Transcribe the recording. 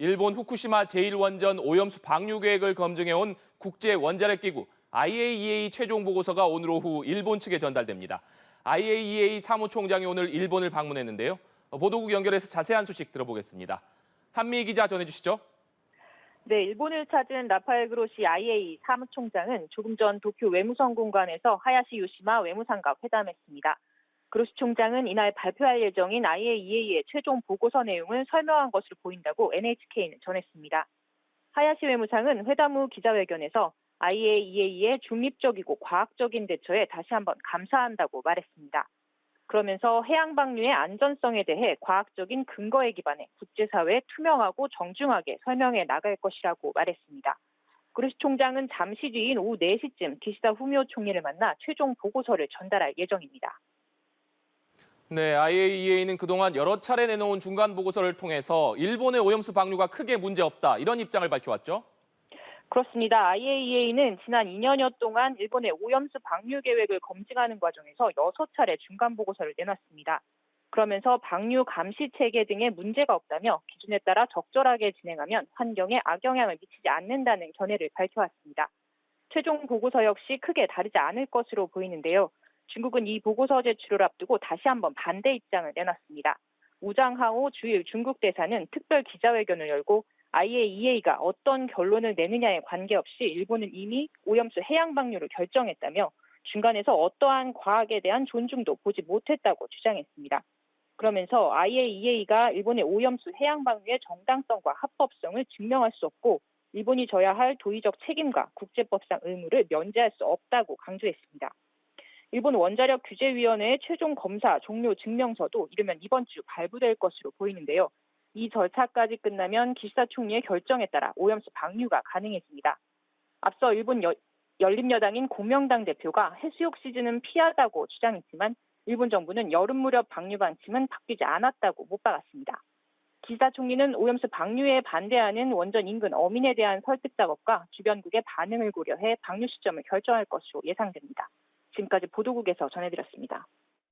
일본 후쿠시마 제1원전 오염수 방류 계획을 검증해온 국제원자력기구 IAEA 최종 보고서가 오늘 오후 일본 측에 전달됩니다. IAEA 사무총장이 오늘 일본을 방문했는데요. 보도국 연결해서 자세한 소식 들어보겠습니다. 한미 기자 전해주시죠. 네, 일본을 찾은 라파엘 그로시 IAEA 사무총장은 조금 전 도쿄 외무성 공관에서 하야시 요시마 외무상과 회담했습니다. 그로시 총장은 이날 발표할 예정인 IAEA의 최종 보고서 내용을 설명한 것으로 보인다고 NHK는 전했습니다. 하야시 외무상은 회담 후 기자회견에서 IAEA의 중립적이고 과학적인 대처에 다시 한번 감사한다고 말했습니다. 그러면서 해양 방류의 안전성에 대해 과학적인 근거에 기반해 국제사회에 투명하고 정중하게 설명해 나갈 것이라고 말했습니다. 그로시 총장은 잠시 뒤인 오후 4시쯤 기시다 후미오 총리를 만나 최종 보고서를 전달할 예정입니다. 네, IAEA는 그동안 여러 차례 내놓은 중간 보고서를 통해서 일본의 오염수 방류가 크게 문제없다, 이런 입장을 밝혀왔죠? 그렇습니다. IAEA는 지난 2년여 동안 일본의 오염수 방류 계획을 검증하는 과정에서 6차례 중간 보고서를 내놨습니다. 그러면서 방류 감시 체계 등에 문제가 없다며 기준에 따라 적절하게 진행하면 환경에 악영향을 미치지 않는다는 견해를 밝혀왔습니다. 최종 보고서 역시 크게 다르지 않을 것으로 보이는데요. 중국은 이 보고서 제출을 앞두고 다시 한번 반대 입장을 내놨습니다. 우장하오 주일 중국 대사는 특별 기자회견을 열고 IAEA가 어떤 결론을 내느냐에 관계없이 일본은 이미 오염수 해양 방류를 결정했다며 중간에서 어떠한 과학에 대한 존중도 보지 못했다고 주장했습니다. 그러면서 IAEA가 일본의 오염수 해양 방류의 정당성과 합법성을 증명할 수 없고 일본이 져야 할 도의적 책임과 국제법상 의무를 면제할 수 없다고 강조했습니다. 일본 원자력 규제위원회의 최종 검사 종료 증명서도 이르면 이번 주 발부될 것으로 보이는데요. 이 절차까지 끝나면 기시다 총리의 결정에 따라 오염수 방류가 가능해집니다. 앞서 일본 열린여당인 공명당 대표가 해수욕 시즌은 피하다고 주장했지만 일본 정부는 여름 무렵 방류 방침은 바뀌지 않았다고 못 박았습니다. 기시다 총리는 오염수 방류에 반대하는 원전 인근 어민에 대한 설득 작업과 주변국의 반응을 고려해 방류 시점을 결정할 것으로 예상됩니다. 지금까지 보도국에서 전해드렸습니다.